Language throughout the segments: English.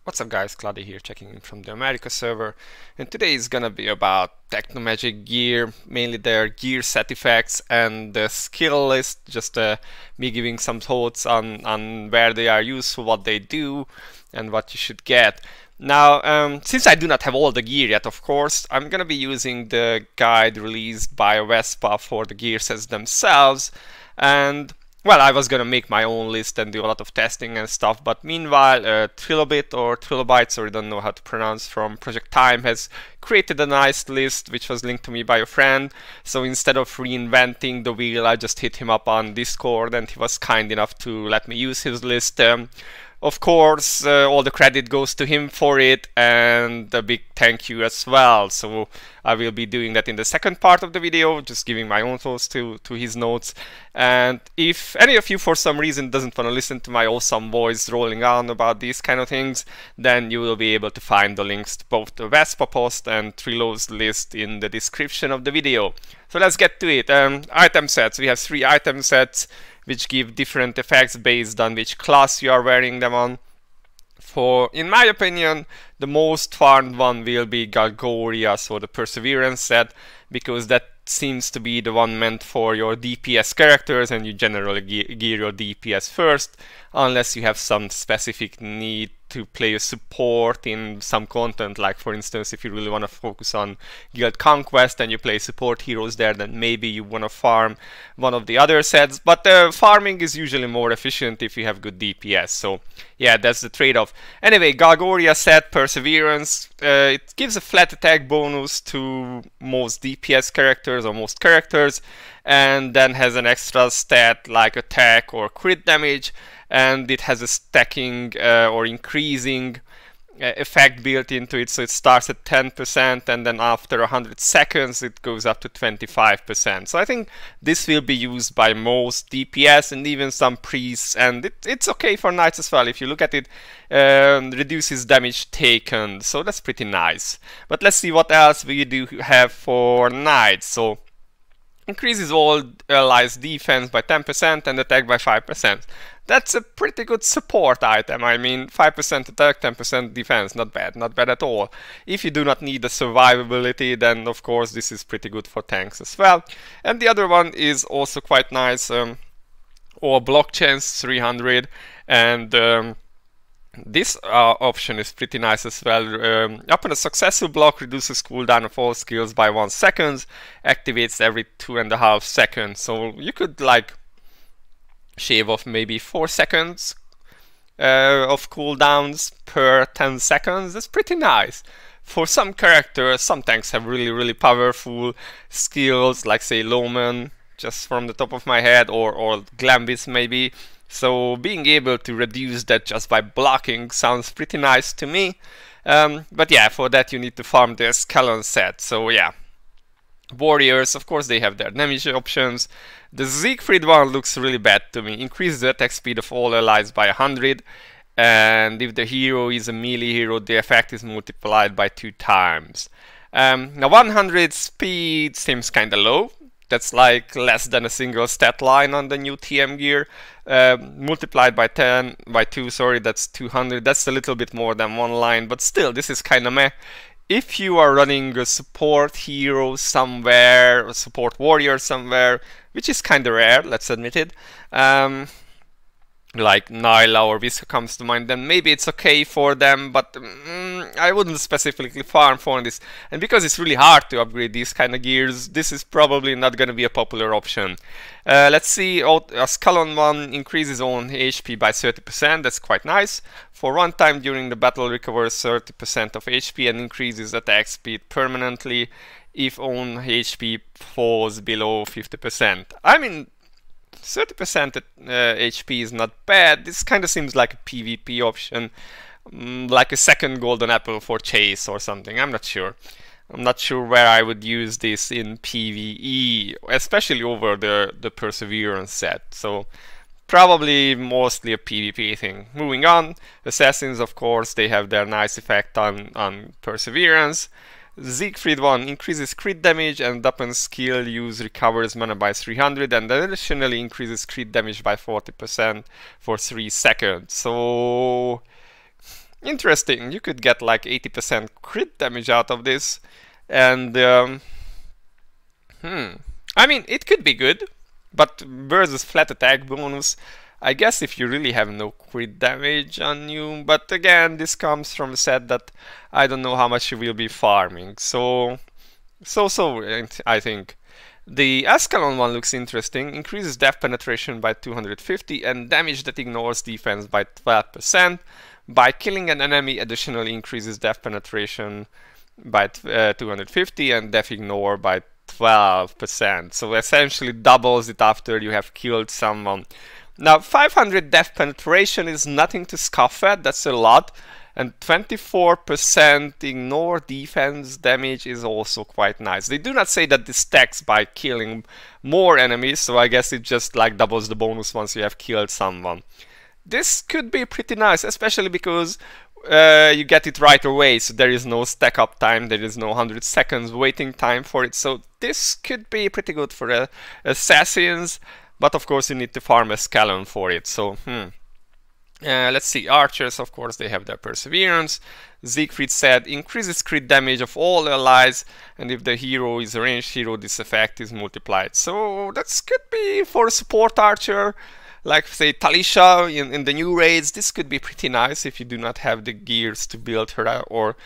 What's up guys, Cloudie here, checking in from the America server, and today is gonna be about TechnoMagic gear, mainly their gear set effects and the skill list, just me giving some thoughts on where they are useful, what they do, and what you should get. Now, since I do not have all the gear yet, of course, I'm gonna be using the guide released by Vespa for the gear sets themselves, and well, I was gonna make my own list and do a lot of testing and stuff, but meanwhile, Trilobite or Trilobite, sorry, don't know how to pronounce, from Project Time has created a nice list which was linked to me by a friend. So instead of reinventing the wheel, I just hit him up on Discord and he was kind enough to let me use his list. Of course, all the credit goes to him for it, and a big thank you as well. So I will be doing that in the second part of the video, just giving my own thoughts to his notes. And if any of you for some reason doesn't want to listen to my awesome voice rolling on about these kind of things, then you will be able to find the links to both the Vespa post and Trilo's list in the description of the video. So let's get to it. Item sets. We have 3 item sets which give different effects based on which class you are wearing them on. For, in my opinion, the most farmed one will be Galgoria, so the Perseverance set, because that seems to be the one meant for your DPS characters, and you generally gear your DPS first, unless you have some specific need to play a support in some content, like for instance if you really want to focus on guild conquest and you play support heroes there, then maybe you want to farm one of the other sets, but farming is usually more efficient if you have good DPS, so yeah, that's the trade-off. Anyway, Galgoria set, Perseverance, it gives a flat attack bonus to most DPS characters or most characters, and then has an extra stat like attack or crit damage, and it has a stacking or increasing effect built into it, so it starts at 10% and then after 100 seconds it goes up to 25%. So I think this will be used by most DPS and even some priests, and it's okay for knights as well. If you look at it, reduces damage taken, so that's pretty nice. But let's see what else we do have for knights. So increases all allies defense by 10% and attack by 5%. That's a pretty good support item. I mean, 5% attack, 10% defense, not bad at all. If you do not need the survivability, then of course this is pretty good for tanks as well. And the other one is also quite nice, or block chance 300, and this option is pretty nice as well. Upon a successful block, reduces cooldown of all skills by 1 second, activates every 2.5 seconds. So you could like shave off maybe 4 seconds of cooldowns per 10 seconds. That's pretty nice. For some characters, some tanks have really powerful skills, like say Loman, just from the top of my head, or Glambis maybe. So being able to reduce that just by blocking sounds pretty nice to me. But yeah, for that you need to farm the Ascalon Set. So yeah. Warriors, of course, they have their damage options. The Siegfried one looks really bad to me. Increases the attack speed of all allies by 100. And if the hero is a melee hero, the effect is multiplied by 2 times. Now 100 speed seems kinda low. That's like less than a single stat line on the new TM gear. Multiplied by 2, sorry, that's 200. That's a little bit more than 1 line, but still, this is kinda meh. If you are running a support hero somewhere, a support warrior somewhere, which is kinda rare, let's admit it, like Nyla or Visca comes to mind, then maybe it's okay for them, but I wouldn't specifically farm for this. And because it's really hard to upgrade these kind of gears, this is probably not going to be a popular option. Let's see, Ascalon 1 increases own HP by 30%, that's quite nice. For one time during the battle, recovers 30% of HP and increases attack speed permanently if own HP falls below 50%. I mean, 30% HP is not bad. This kind of seems like a PvP option, like a second golden apple for chase or something. I'm not sure. I'm not sure where I would use this in PvE, especially over the Perseverance set. So probably mostly a PvP thing. Moving on, Assassins, of course, they have their nice effect on Perseverance. Siegfried one increases crit damage and upon skill use recovers mana by 300 and additionally increases crit damage by 40% for 3 seconds. So interesting. You could get like 80% crit damage out of this, and I mean, it could be good, but versus flat attack bonus, I guess if you really have no crit damage on you, but again, this comes from a set that I don't know how much you will be farming, so I think. The Ascalon one looks interesting, increases depth penetration by 250 and damage that ignores defense by 12%. By killing an enemy, additionally increases depth penetration by 250 and depth ignore by 12%. So essentially doubles it after you have killed someone. Now 500 depth penetration is nothing to scoff at, that's a lot. And 24% ignore defense damage is also quite nice. They do not say that this stacks by killing more enemies, so I guess it just like doubles the bonus once you have killed someone. This could be pretty nice, especially because you get it right away, so there is no stack up time, there is no 100 seconds waiting time for it, so this could be pretty good for assassins, but of course you need to farm Ascalon for it, so let's see, archers, of course, they have their perseverance. Siegfried said, increases crit damage of all allies, and if the hero is a ranged hero, this effect is multiplied. So that could be for a support archer, like say Talisha in the new raids. This could be pretty nice if you do not have the gears to build her or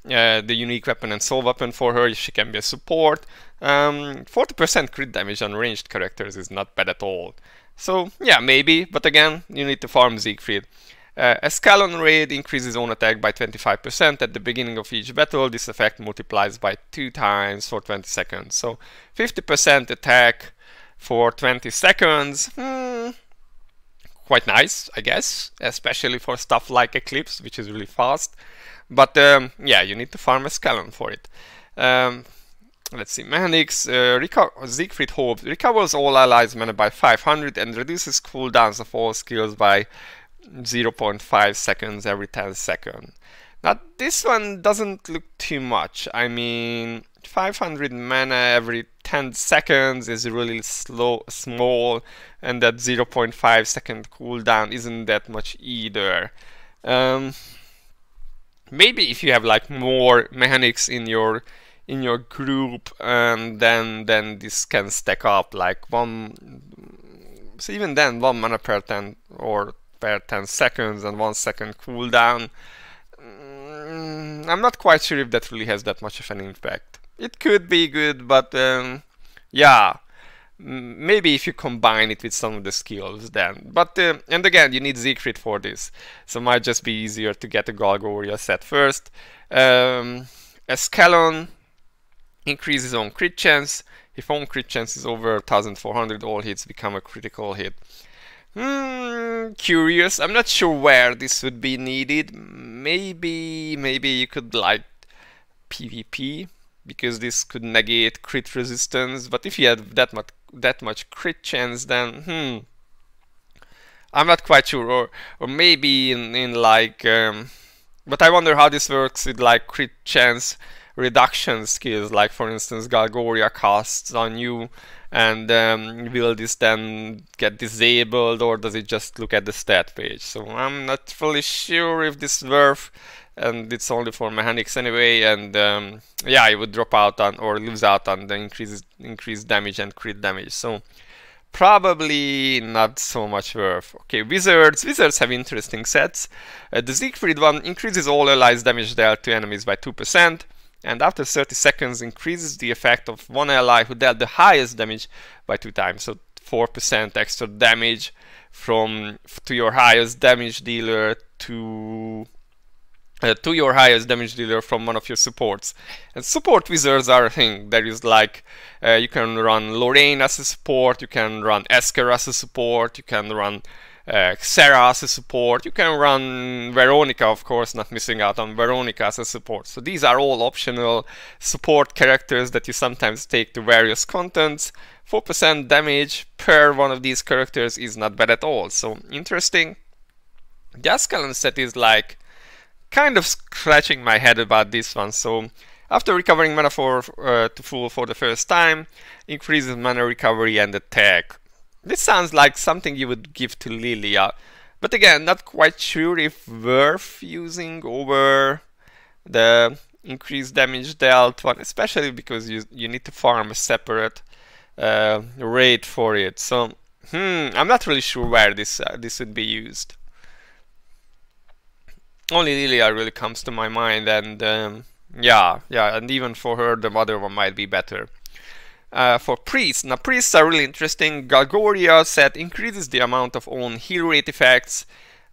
the unique weapon and soul weapon for her. She can be a support. 40% crit damage on ranged characters is not bad at all. So yeah, maybe, but again, you need to farm Siegfried. Ascalon raid increases own attack by 25% at the beginning of each battle. This effect multiplies by 2 times for 20 seconds. So 50% attack for 20 seconds. Quite nice, I guess, especially for stuff like Eclipse, which is really fast. But yeah, you need to farm Ascalon for it. Let's see, mechanics. Siegfried Hope recovers all allies mana by 500 and reduces cooldowns of all skills by 0.5 seconds every 10 seconds. Now this one doesn't look too much. I mean, 500 mana every 10 seconds is really small, and that 0.5 second cooldown isn't that much either. Maybe if you have like more mechanics in your group, and then this can stack up like so even then 1 mana per 10 or per 10 seconds and 1 second cooldown. I'm not quite sure if that really has that much of an impact. It could be good, but yeah, maybe if you combine it with some of the skills then. But and again, you need Siegfried for this, so it might just be easier to get a Galgoria set first. Ascalon increases on crit chance. If on crit chance is over 1400, all hits become a critical hit. Curious. I'm not sure where this would be needed. Maybe you could like PvP, because this could negate crit resistance. But if you have that much crit chance, then I'm not quite sure. Or maybe in like, but I wonder how this works with like crit chance reduction skills, like for instance Galgoria casts on you, and will this then get disabled, or does it just look at the stat page? So I'm not fully sure if this is worth, and it's only for mechanics anyway, and yeah, it would drop out on or lose out on the increased damage and crit damage, so probably not so much worth. Okay, wizards have interesting sets. The Siegfried one increases all allies damage dealt to enemies by 2%. And after 30 seconds increases the effect of one ally who dealt the highest damage by 2 times. So 4% extra damage to your highest damage dealer to your highest damage dealer from one of your supports. And support wizards are a thing. There is like you can run Lorraine as a support, you can run Esker as a support, you can run Sarah as a support, you can run Veronica, of course, not missing out on Veronica as a support. So these are all optional support characters that you sometimes take to various contents. 4% damage per one of these characters is not bad at all, so interesting. The Ascalon set is like kind of scratching my head about this one. So after recovering mana to full for the first time, increases mana recovery and attack. This sounds like something you would give to Lilia, But again, not quite sure if worth using over the increased damage dealt one, especially because you need to farm a separate raid for it. So I'm not really sure where this would be used. Only Lilia really comes to my mind, and yeah, and even for her, the other one might be better. For priests, now priests are really interesting. Gargoria set increases the amount of own heal rate effects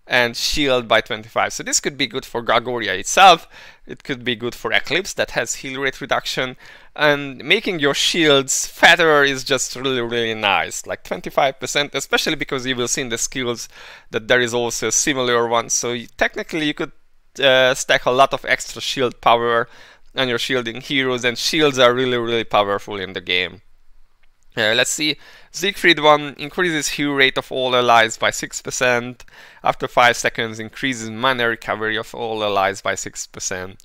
and shield by 25. So this could be good for Gargoria itself. It could be good for Eclipse that has heal rate reduction, and making your shields fatter is just really nice, like 25%, especially because you will see in the skills that there is also a similar one. So technically you could stack a lot of extra shield power on your shielding heroes, and shields are really powerful in the game. Let's see, Siegfried one increases heal rate of all allies by 6%. After 5 seconds, increases mana recovery of all allies by 6%.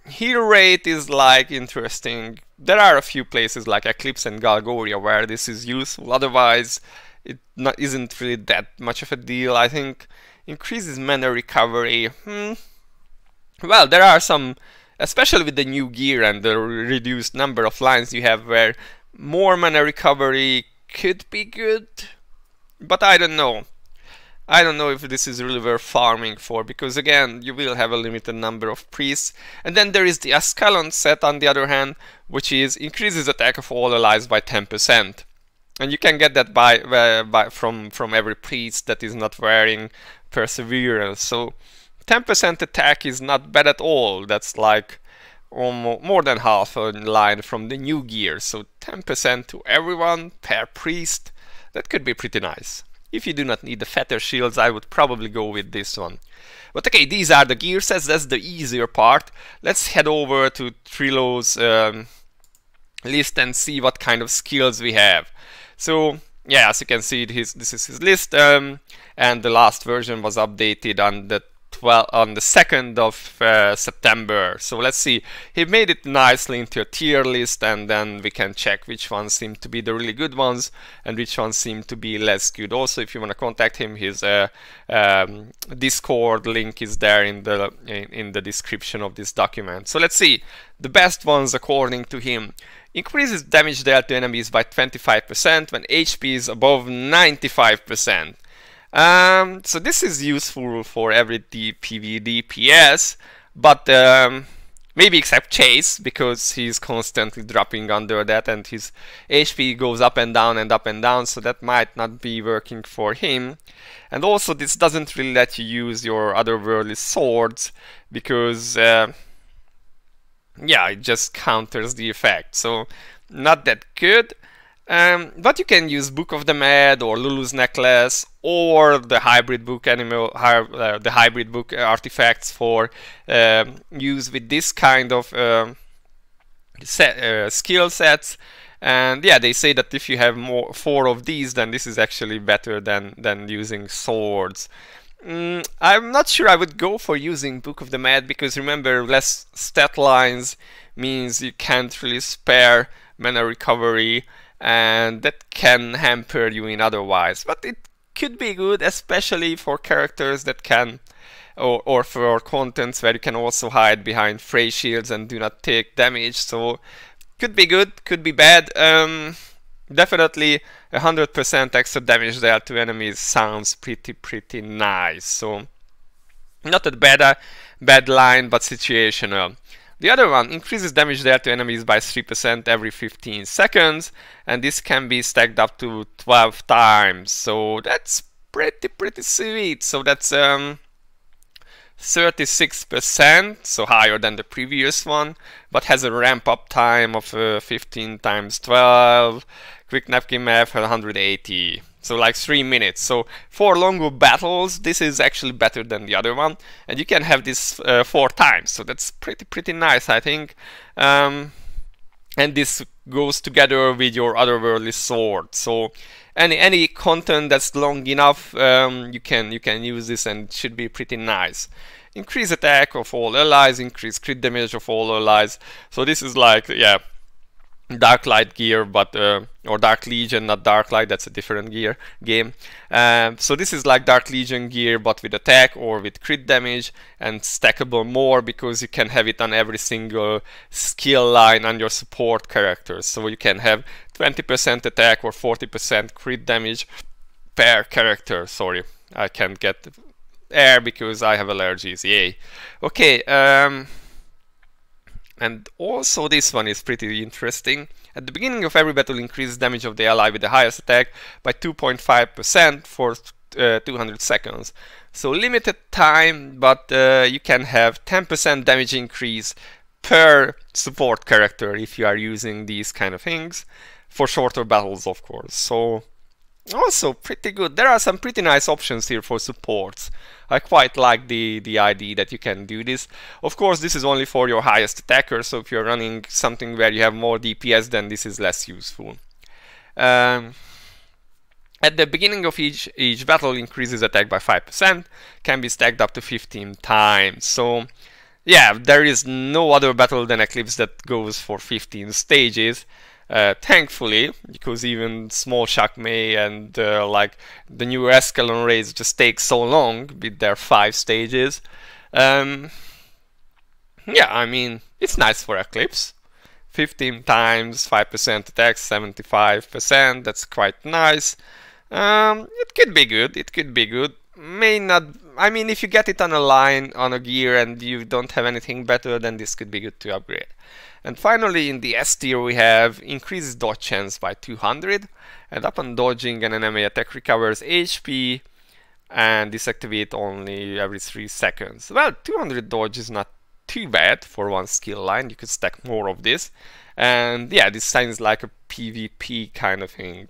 Heal rate is like interesting. There are a few places like Eclipse and Galgoria where this is useful. Otherwise, it isn't really that much of a deal. I think increases mana recovery. Well, there are some, especially with the new gear and the reduced number of lines you have, where more mana recovery could be good, but I don't know. I don't know if this is really worth farming for, because again, you will have a limited number of priests. And then there is the Ascalon Set on the other hand, which is increases attack of all allies by 10%. And you can get that from every priest that is not wearing Perseverance. So 10% attack is not bad at all. That's like almost more than half a line from the new gear. So 10% to everyone per priest, that could be pretty nice. If you do not need the fatter shields, I would probably go with this one. But okay, these are the gear sets. That's the easier part. Let's head over to Trilo's list and see what kind of skills we have. So yeah, as you can see, this is his list, and the last version was updated on the 2nd of September. So let's see, he made it nicely into a tier list, and then we can check which ones seem to be the really good ones and which ones seem to be less good. Also, if you want to contact him, his Discord link is there in the description of this document. So let's see, the best ones according to him. Increases damage dealt to enemies by 25% when HP is above 95%. So this is useful for every PV DPS, but maybe except Chase, because he's constantly dropping under that and his HP goes up and down and up and down, so that might not be working for him. And also this doesn't really let you use your otherworldly swords, because yeah, it just counters the effect, so not that good. But you can use Book of the Mad or Lulu's Necklace or the hybrid book the hybrid book artifacts for use with this kind of skill sets. And yeah, they say that if you have 4 of these, then this is actually better than using swords. I'm not sure I would go for using Book of the Mad, because remember, less stat lines means you can't really spare mana recovery, and that can hamper you in otherwise. But it could be good, especially for characters that can, or for contents where you can also hide behind phrase shields and do not take damage. So could be good, could be bad. Definitely 100% extra damage there to enemies sounds pretty nice. So not a bad line, but situational. The other one increases damage there to enemies by 3% every 15 seconds, and this can be stacked up to 12 times. So that's pretty sweet. So that's 36%, so higher than the previous one, but has a ramp up time of 15 times 12. Quick napkin math 180, so like 3 minutes. So for longer battles, this is actually better than the other one, and you can have this 4 times. So that's pretty nice, I think. And this goes together with your otherworldly sword. So any content that's long enough, you can use this, and it should be pretty nice. Increase attack of all allies, increase crit damage of all allies. So this is like, yeah, Dark Light gear, but or Dark Legion, not Dark Light. That's a different gear game. So this is like Dark Legion gear, but with attack or with crit damage, and stackable more because you can have it on every single skill line on your support characters. So you can have 20% attack or 40% crit damage per character. Sorry, I can't get air because I have allergies. Yay. Okay. And also this one is pretty interesting. At the beginning of every battle, increase damage of the ally with the highest attack by 2.5% for 200 seconds. So limited time, but you can have 10% damage increase per support character if you are using these kind of things for shorter battles, of course. So also pretty good. There are some pretty nice options here for supports. I quite like the idea that you can do this. Of course, this is only for your highest attacker, so if you're running something where you have more DPS, then this is less useful. At the beginning of each battle, increases attack by 5%, can be stacked up to 15 times. So yeah, there is no other battle than Eclipse that goes for 15 stages. Thankfully, because even Small Shock May and like the new Ascalon raids just take so long with their 5 stages. Yeah, I mean, it's nice for Eclipse. 15 times, 5% attack, 75%, that's quite nice. It could be good, it could be good. May not, I mean, if you get it on a line, on a gear, and you don't have anything better, then this could be good to upgrade. And finally, in the S tier, we have increases dodge chance by 200, and upon dodging, an enemy attack recovers HP, and disactivate only every 3 seconds. Well, 200 dodge is not too bad for one skill line. You could stack more of this, and yeah, this sounds like a PvP kind of thing.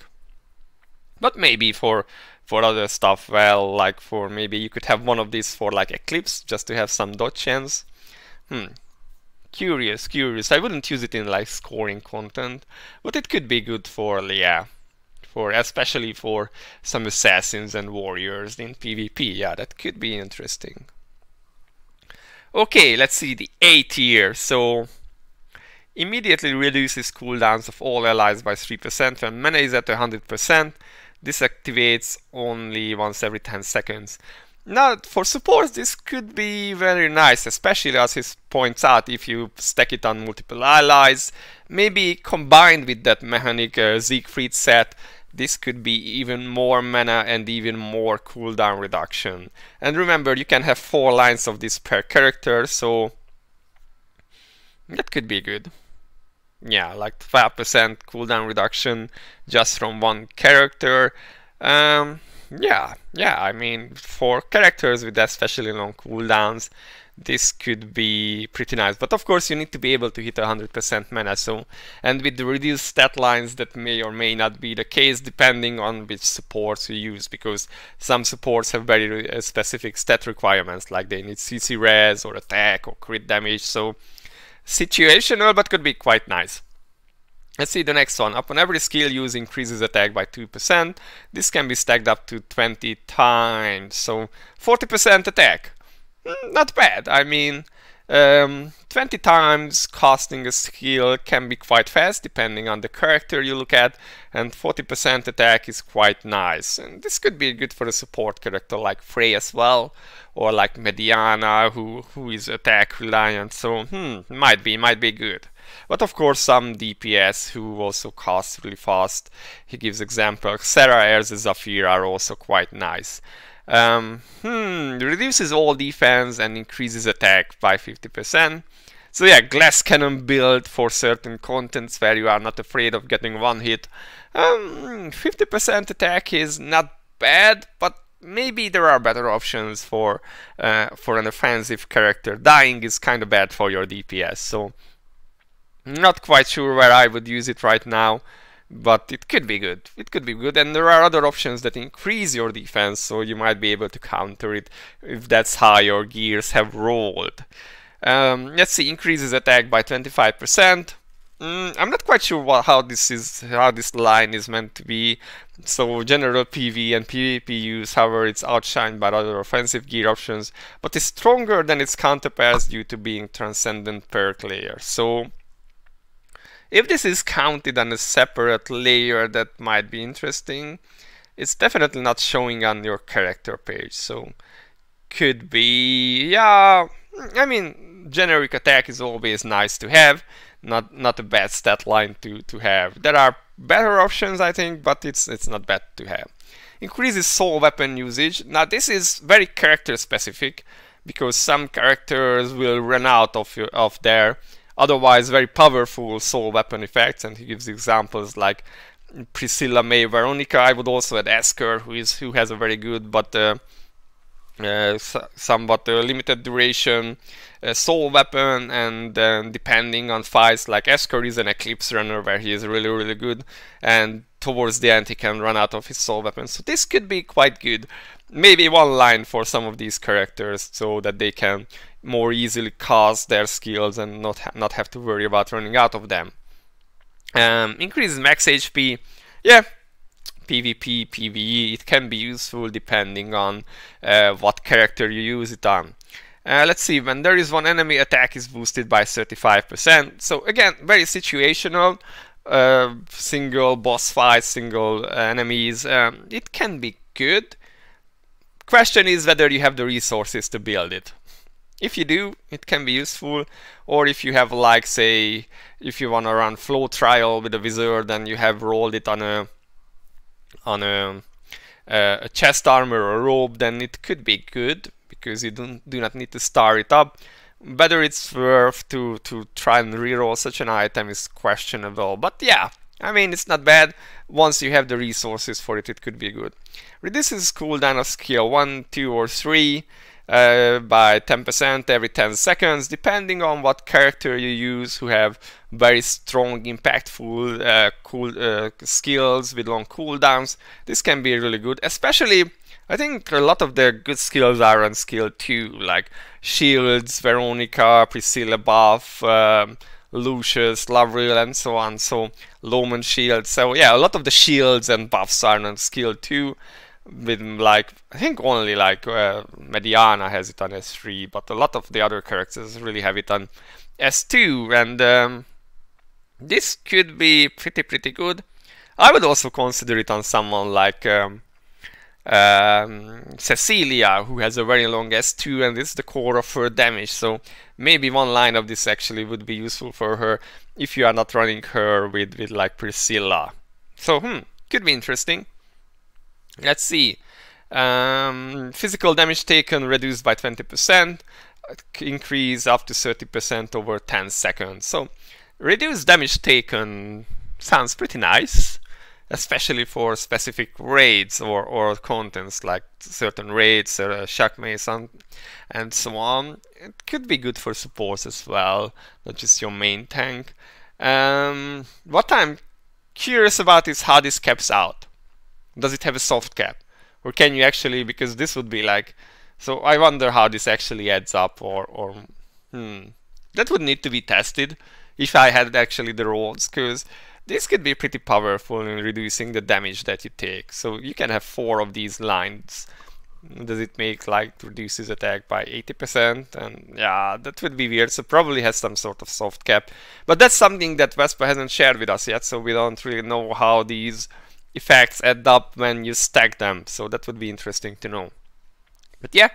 But maybe for other stuff, well, like for maybe you could have one of these for like Eclipse, just to have some dodge chance. Curious. I wouldn't use it in like scoring content, but it could be good for, yeah, for especially for some assassins and warriors in PvP. Yeah, that could be interesting. Okay, let's see the A tier. So immediately reduces cooldowns of all allies by 3% when mana is at 100%. This activates only once every 10 seconds. Now, for supports, this could be very nice, especially as he points out, if you stack it on multiple allies, maybe combined with that mechanic Siegfried set, this could be even more mana and even more cooldown reduction. And remember, you can have 4 lines of this per character, so that could be good. Yeah, like 5% cooldown reduction just from one character. Yeah, I mean, for characters with especially long cooldowns, this could be pretty nice. But of course, you need to be able to hit 100% mana. So, and with the reduced stat lines, that may or may not be the case, depending on which supports you use. Because some supports have very specific stat requirements, like they need CC res or attack or crit damage. So, situational, but could be quite nice. Let's see the next one. Upon every skill use, increases attack by 2%. This can be stacked up to 20 times. So 40% attack. Not bad. I mean, 20 times casting a skill can be quite fast depending on the character you look at, and 40% attack is quite nice. And this could be good for a support character like Frey as well, or like Mediana, who is attack reliant. So might be good. But of course, some DPS who also cast really fast. He gives examples. Sarah Ayres and Zafir are also quite nice. Reduces all defense and increases attack by 50%. So yeah, glass cannon build for certain contents where you are not afraid of getting one hit. 50% attack is not bad, but maybe there are better options for an offensive character. Dying is kind of bad for your DPS, so not quite sure where I would use it right now. But it could be good. It could be good, and there are other options that increase your defense, so you might be able to counter it if that's how your gears have rolled. Let's see, increases attack by 25%. I'm not quite sure how this line is meant to be. So general PV and PvP use, however, it's outshined by other offensive gear options, but is stronger than its counterparts due to being transcendent perk layer. So If this is counted on a separate layer, that might be interesting. It's definitely not showing on your character page, so could be, yeah, I mean, generic attack is always nice to have, not a bad stat line to have. There are better options, I think, but it's not bad to have. Increases soul weapon usage. Now this is very character specific, because some characters will run out of their otherwise very powerful soul weapon effects, and he gives examples like Priscilla, May, Veronica. I would also add Esker, who has a very good but somewhat limited duration soul weapon, and depending on fights, like Esker is an Eclipse runner where he is really good, and towards the end he can run out of his soul weapon. So this could be quite good. Maybe one line for some of these characters so that they can more easily cast their skills and not have to worry about running out of them. Increases max HP. Yeah, PvP, PvE, it can be useful depending on what character you use it on. Let's see, when there is one enemy, attack is boosted by 35%. So again, very situational. Single boss fights, single enemies, it can be good. Question is whether you have the resources to build it. If you do, it can be useful, or if you have, like, say, if you want to run flow trial with a wizard and you have rolled it on a chest armor or robe, then it could be good, because you do not need to star it up. Whether it's worth to try and reroll such an item is questionable, but yeah, I mean, it's not bad. Once you have the resources for it, it could be good. Reduces cooldown of skill 1, 2, or 3 by 10% every 10 seconds, depending on what character you use, who have very strong, impactful skills with long cooldowns. This can be really good, especially, I think a lot of the good skills are on skill 2, like Shields, Veronica, Priscilla buff, Lucius, Lavril, and so on. So Loman shield. So yeah, a lot of the shields and buffs are on skill 2. With, like, I think only like Mediana has it on S3, but a lot of the other characters really have it on S2, and this could be pretty good. I would also consider it on someone like Cecilia, who has a very long S2, and it's the core of her damage, so maybe one line of this actually would be useful for her if you are not running her with like Priscilla. So could be interesting. Let's see. Physical damage taken reduced by 20%, increase up to 30% over 10 seconds. So reduced damage taken sounds pretty nice, especially for specific raids or contents, like certain raids, shock mason, and so on. It could be good for supports as well, not just your main tank. What I'm curious about is how this caps out. Does it have a soft cap? Or can you actually, because this would be like, so I wonder how this actually adds up, or that would need to be tested if I had actually the rolls, because this could be pretty powerful in reducing the damage that you take. So you can have 4 of these lines. Does it make, like, reduces attack by 80%? And yeah, that would be weird. So probably has some sort of soft cap. But that's something that Vespa hasn't shared with us yet, so we don't really know how these effects add up when you stack them, so that would be interesting to know. But yeah,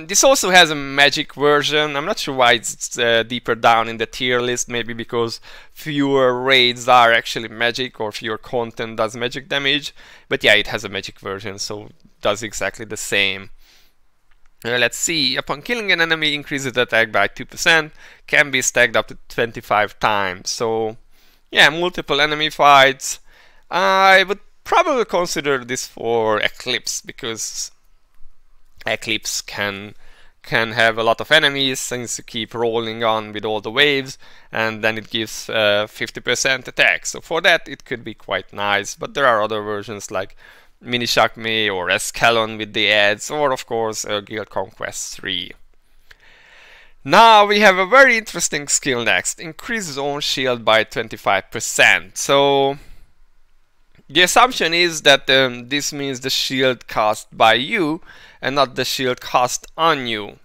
this also has a magic version. I'm not sure why it's deeper down in the tier list, maybe because fewer raids are actually magic, or fewer content does magic damage. But yeah, it has a magic version, so it does exactly the same. Let's see, upon killing an enemy, increases the attack by 2%, can be stacked up to 25 times. So yeah, multiple enemy fights. I would probably consider this for Eclipse, because Eclipse can have a lot of enemies since you keep rolling on with all the waves, and then it gives 50% attack. So for that it could be quite nice, but there are other versions like Mini Shakme or Ascalon with the ads, or of course Guild Conquest 3. Now we have a very interesting skill next. Increases own shield by 25%. So the assumption is that this means the shield cast by you and not the shield cast on you.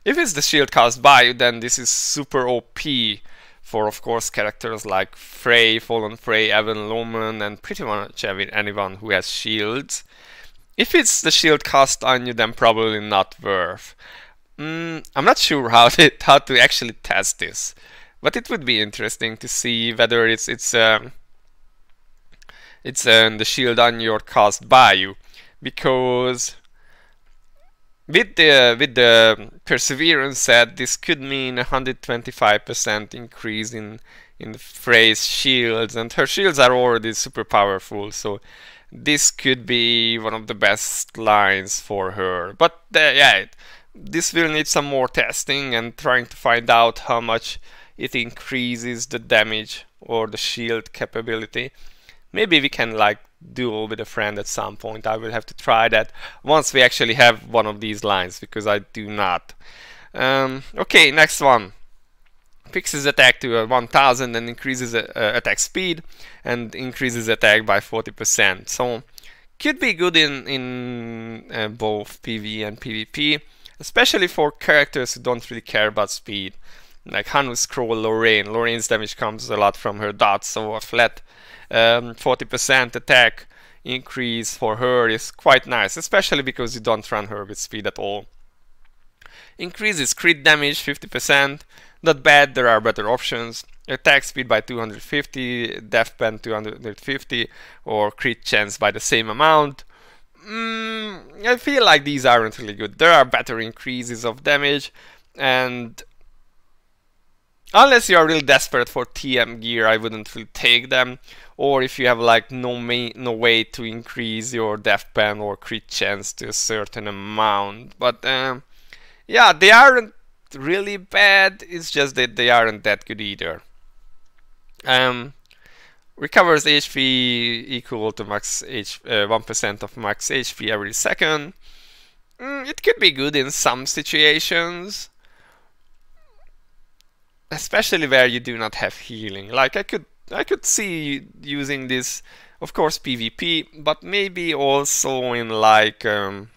If it's the shield cast by you, then this is super OP for, of course, characters like Frey, Fallen Frey, Evan Loman, and pretty much anyone who has shields. If it's the shield cost on you, then probably not worth. I'm not sure how to actually test this, but it would be interesting to see whether it's the shield on your cost by you, because with the Perseverance set, this could mean 125% increase in Frey's shields, and her shields are already super powerful, so this could be one of the best lines for her. But yeah, this will need some more testing and trying to find out how much it increases the damage or the shield capability. Maybe we can like duel with a friend at some point. I will have to try that once we actually have one of these lines, because I do not. Okay, next one. Fixes attack to 1000 and increases attack speed and increases attack by 40%. So could be good in both PvE and PvP, especially for characters who don't really care about speed, like Hanu, Scroll, Lorraine. Lorraine's damage comes a lot from her dots, so a flat 40% attack increase for her is quite nice, especially because you don't run her with speed at all. Increases crit damage 50%. Not bad, there are better options. Attack speed by 250, death pen 250, or crit chance by the same amount. I feel like these aren't really good. There are better increases of damage, and unless you are really desperate for TM gear, I wouldn't really take them. Or if you have like no way to increase your death pen or crit chance to a certain amount. But yeah, they aren't really bad, it's just that they aren't that good either. Recovers HP equal to max 1% of max HP every second. It could be good in some situations, especially where you do not have healing. Like I could see using this, of course, PvP, but maybe also in like some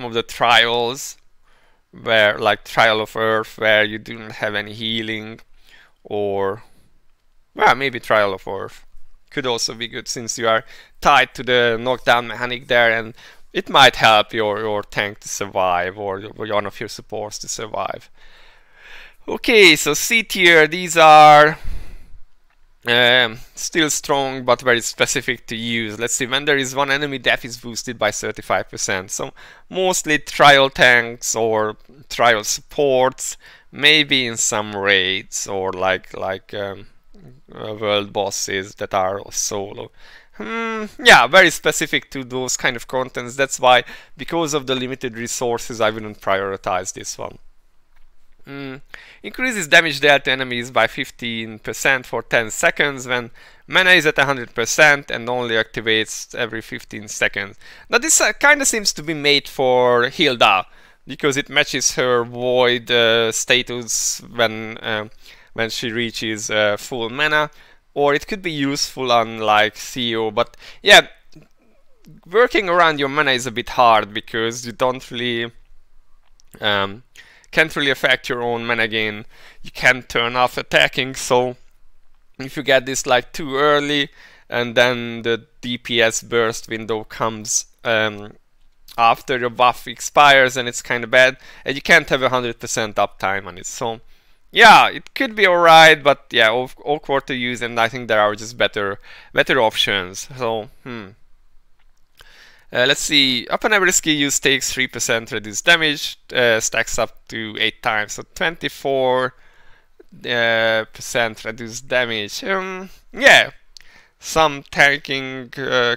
of the trials, where like Trial of Earth, where you do not have any healing, or well, maybe Trial of Earth could also be good, since you are tied to the knockdown mechanic there, and it might help your tank to survive, or one of your supports to survive. Okay, so C tier, these are still strong but very specific to use. Let's see, when there is one enemy, death is boosted by 35%. So mostly trial tanks or trial supports, maybe in some raids or like world bosses that are solo. Yeah, very specific to those kind of contents. That's why, because of the limited resources, I wouldn't prioritize this one. Increases damage dealt to enemies by 15% for 10 seconds when mana is at 100% and only activates every 15 seconds. Now this kind of seems to be made for Hilda, because it matches her void status when she reaches full mana, or it could be useful on like Theo, but yeah, working around your mana is a bit hard, because you don't really can't really affect your own mana gain. You can't turn off attacking, so if you get this like too early and then the DPS burst window comes after your buff expires, and it's kind of bad, and you can't have 100% uptime on it. So yeah, it could be alright, but yeah, awkward to use, and I think there are just better options. So let's see, upon every skill use takes 3% reduced damage, stacks up to 8 times, so 24% reduced damage. Yeah, some tanking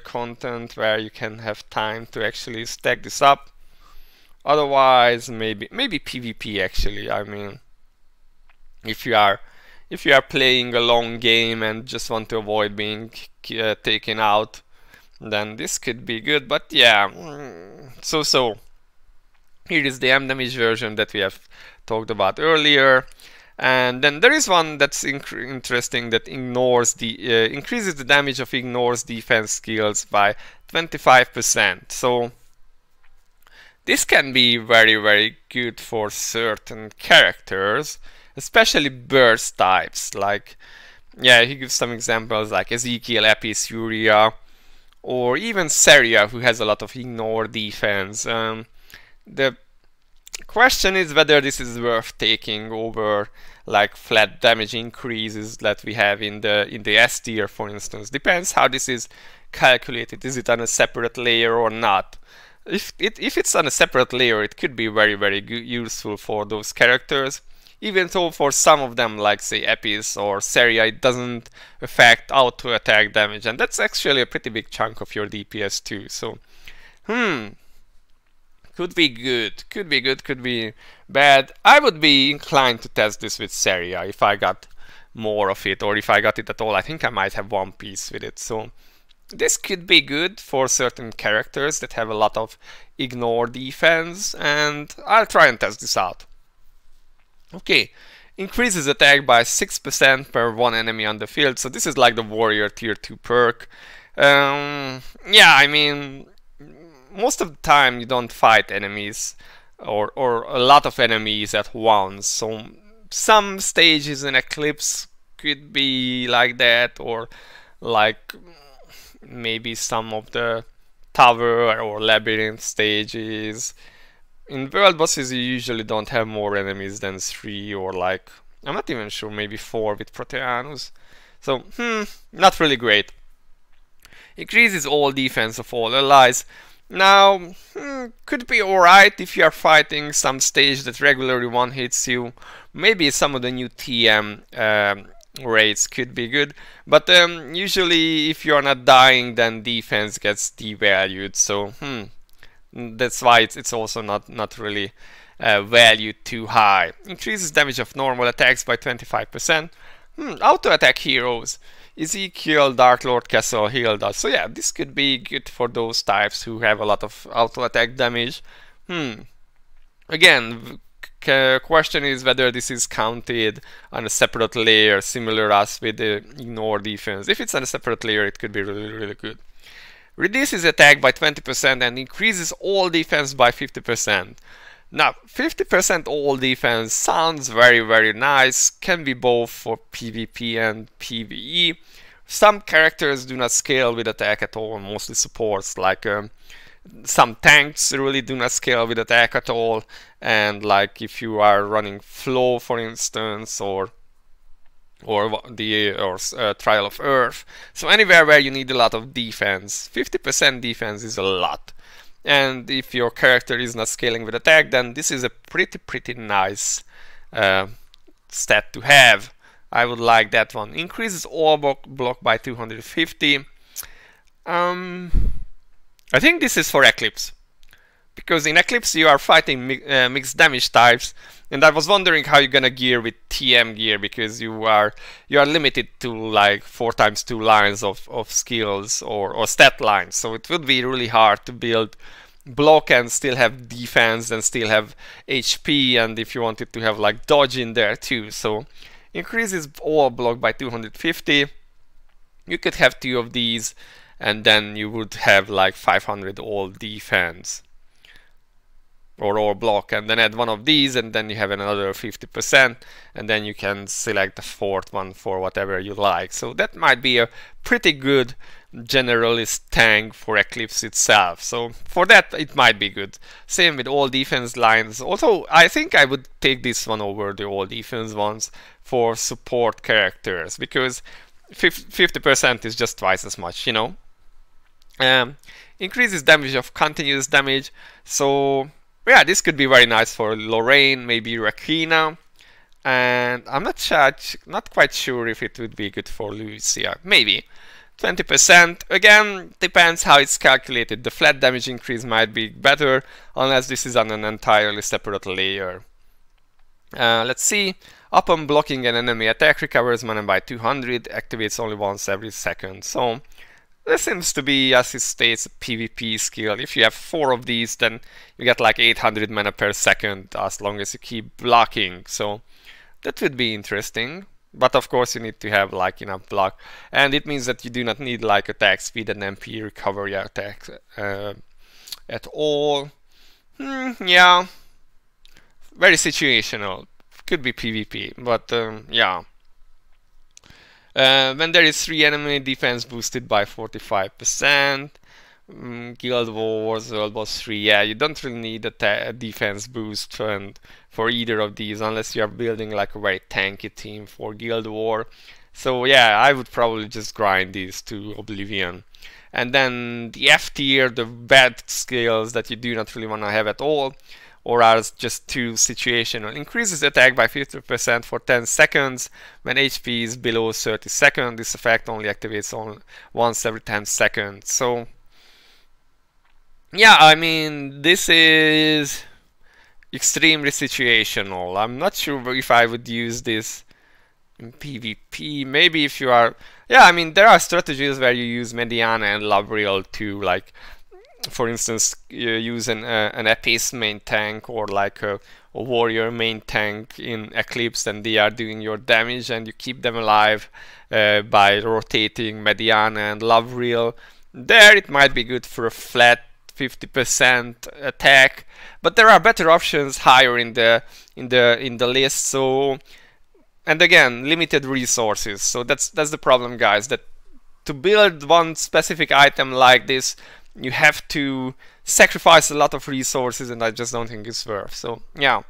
content where you can have time to actually stack this up. Otherwise, maybe PvP actually. I mean, if you are playing a long game and just want to avoid being taken out, then this could be good. But yeah, so here is the M damage version that we have talked about earlier, and then there is one that's interesting, that ignores the increases the damage of ignores defense skills by 25%. So this can be very good for certain characters, especially burst types. Like, yeah, he gives some examples like Ezekiel, Epis, Furia, or even Seria, who has a lot of ignore defense. The question is whether this is worth taking over like flat damage increases that we have in the S tier, for instance. Depends how this is calculated. Is it on a separate layer or not? If it's on a separate layer, it could be very useful for those characters. Even though for some of them, like say Epis or Seria, it doesn't affect auto attack damage, and that's actually a pretty big chunk of your DPS too. So, could be good, could be good, could be bad. I would be inclined to test this with Seria if I got more of it, or if I got it at all. I think I might have one piece with it. So this could be good for certain characters that have a lot of ignore defense, and I'll try and test this out. Okay, increases attack by 6% per one enemy on the field. So this is like the warrior tier 2 perk. Yeah, I mean, most of the time you don't fight enemies or a lot of enemies at once. So some stages in Eclipse could be like that, or like maybe some of the tower or labyrinth stages. In world bosses you usually don't have more enemies than 3, or like, I'm not even sure, maybe 4 with Proteanus. So, not really great. Increases all defense of all allies. Now, could be alright if you are fighting some stage that regularly one hits you. Maybe some of the new TM rates could be good, but usually if you're not dying, then defense gets devalued. So, that's why it's also not really valued too high. Increases damage of normal attacks by 25%. Auto attack heroes. Ezekiel, Dark Lord, Castle, Hilda. So yeah, this could be good for those types who have a lot of auto attack damage. Again, question is whether this is counted on a separate layer, similar as with the ignore defense. If it's on a separate layer, it could be really good. Reduces attack by 20% and increases all defense by 50%. Now, 50% all defense sounds very nice, can be both for PvP and PvE. Some characters do not scale with attack at all, mostly supports, like some tanks really do not scale with attack at all, and like if you are running Flow, for instance, or Trial of Earth. So anywhere where you need a lot of defense, 50% defense is a lot. And if your character is not scaling with attack, then this is a pretty nice stat to have. I would like that one. Increases all block by 250. I think this is for Eclipse, because in Eclipse you are fighting mixed damage types, and I was wondering how you're gonna gear with TM gear, because you are limited to like 4x2 lines of skills or stat lines. So it would be really hard to build block and still have defense and still have HP, and if you wanted to have like dodge in there too. So increases all block by 250. You could have 2 of these, and then you would have like 500 all defense or all block, and then add 1 of these, and then you have another 50%, and then you can select the 4th one for whatever you like. So that might be a pretty good generalist tank for Eclipse itself. So for that it might be good. Same with all defense lines. Also, I think I would take this one over the all defense ones for support characters, because 50% is just twice as much, you know. Increases damage of continuous damage. So yeah, this could be very nice for Lorraine, maybe Rakina, and I'm not quite sure if it would be good for Lucia. Maybe 20%. Again, depends how it's calculated. The flat damage increase might be better, unless this is on an entirely separate layer. Let's see. Upon blocking an enemy attack, recovers mana by 200, activates only once every second. So this seems to be, as it states, a PvP skill. If you have 4 of these, then you get like 800 mana per second as long as you keep blocking. So that would be interesting. But of course you need to have like enough block, and it means that you do not need like attack speed and MP recovery attack at all. Yeah, very situational. could be PvP, but yeah. When there is 3 enemy, defense boosted by 45%. Guild Wars, World War 3, yeah, you don't really need a defense boost and for either of these unless you are building like a very tanky team for Guild War. So yeah, I would probably just grind these to oblivion. And then the F tier, the bad skills that you do not really want to have at all, or are just too situational. Increases attack by 50% for 10 seconds when HP is below 30 seconds. This effect only activates once every 10 seconds. So yeah, I mean, this is extremely situational. I'm not sure if I would use this in PvP. Maybe if you are... Yeah, I mean, there are strategies where you use Mediana and Lavriel to, like, for instance, you use an Epis main tank or like a warrior main tank in Eclipse, and they are doing your damage, and you keep them alive by rotating Mediana and Lavriel. There it might be good for a flat 50% attack, but there are better options higher in the list. So, and again, limited resources. So that's the problem, guys. That to build one specific item like this, you have to sacrifice a lot of resources, and I just don't think it's worth. So yeah,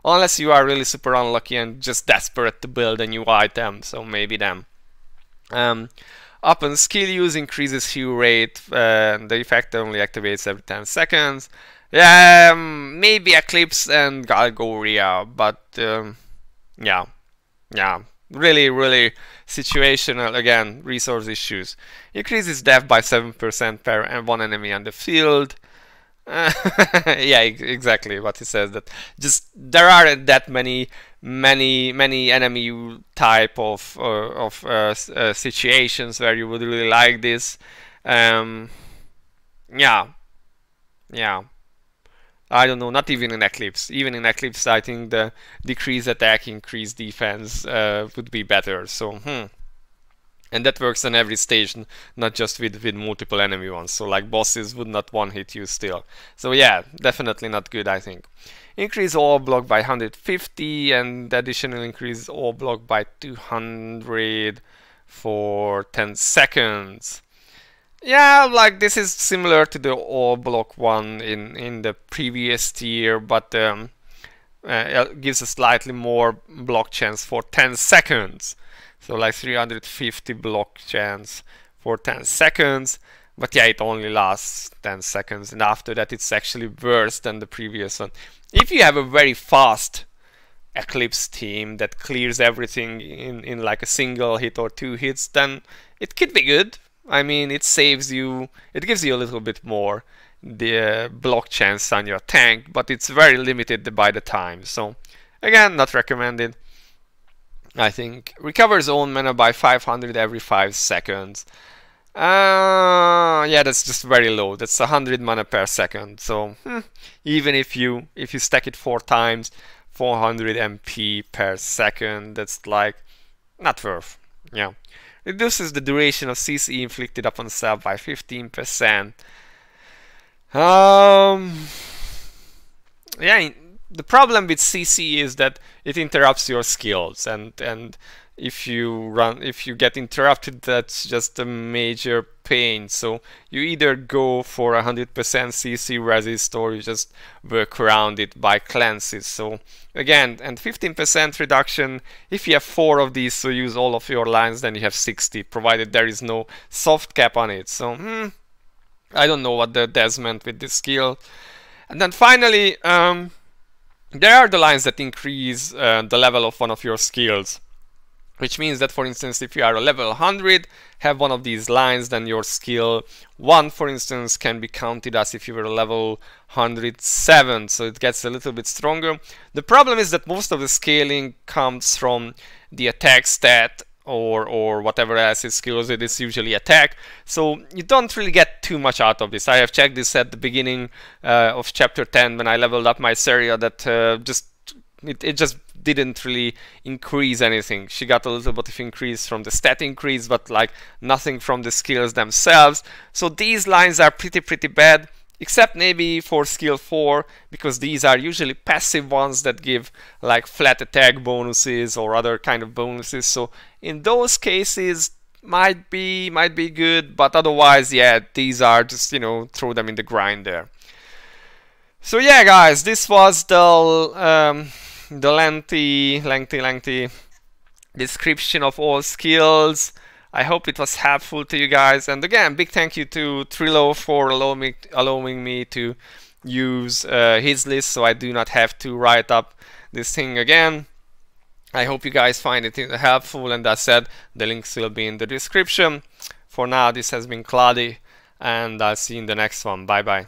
unless you are really super unlucky and just desperate to build a new item, so maybe them. Up on skill use, increases heal rate, the effect only activates every 10 seconds. Yeah, maybe Eclipse and Galgoria, but yeah, really situational. Again, resource issues. Increases death by 7% per one enemy on the field. Yeah, exactly what he says. That just there aren't that many enemy type of situations where you would really like this. Yeah. I don't know, not even in Eclipse. Even in Eclipse, I think the decrease attack, increase defense would be better. So, and that works on every stage, not just with multiple enemy ones. So, like bosses would not one-hit you still. So yeah, definitely not good, I think. Increase all block by 150, and additional increase all block by 200 for 10 seconds. Yeah, like this is similar to the all block one in the previous tier, but it gives a slightly more block chance for 10 seconds. So like 350 block chance for 10 seconds. But yeah, it only lasts 10 seconds, and after that it's actually worse than the previous one. If you have a very fast Eclipse team that clears everything in like a single hit or 2 hits, then it could be good. I mean, it saves you, it gives you a little bit more the block chance on your tank, but it's very limited by the time. So again, not recommended. I think recovers own mana by 500 every 5 seconds. Yeah, that's just very low. That's 100 mana per second. So even if you stack it 4 times, 400 MP per second, that's like not worth. Yeah. Reduces the duration of CC inflicted upon self by 15%. Yeah, the problem with CC is that it interrupts your skills, and if you get interrupted, that's just a major pain. So you either go for 100% CC resist, or you just work around it by cleanses. So again, and 15% reduction if you have 4 of these, so use all of your lines, then you have 60, provided there is no soft cap on it. So I don't know what the devs meant with this skill. And then finally, there are the lines that increase the level of one of your skills. Which means that, for instance, if you are a level 100, have one of these lines, then your skill 1, for instance, can be counted as if you were a level 107, so it gets a little bit stronger. The problem is that most of the scaling comes from the attack stat or whatever else is skills. It is usually attack, so you don't really get too much out of this. I have checked this at the beginning of chapter 10 when I leveled up my Seria, that it just didn't really increase anything. She got a little bit of increase from the stat increase, but like nothing from the skills themselves. So these lines are pretty bad. except maybe for skill 4, because these are usually passive ones that give like flat attack bonuses or other kind of bonuses. So in those cases might be good, but otherwise, yeah, these are just, you know, throw them in the grinder. So yeah, guys, this was the lengthy description of all skills. I hope it was helpful to you guys. And again, big thank you to Trilo for allowing me to use his list, so I do not have to write up this thing again. I hope you guys find it helpful, and as said, the links will be in the description. For now, this has been Cloudie, and I'll see you in the next one. Bye bye.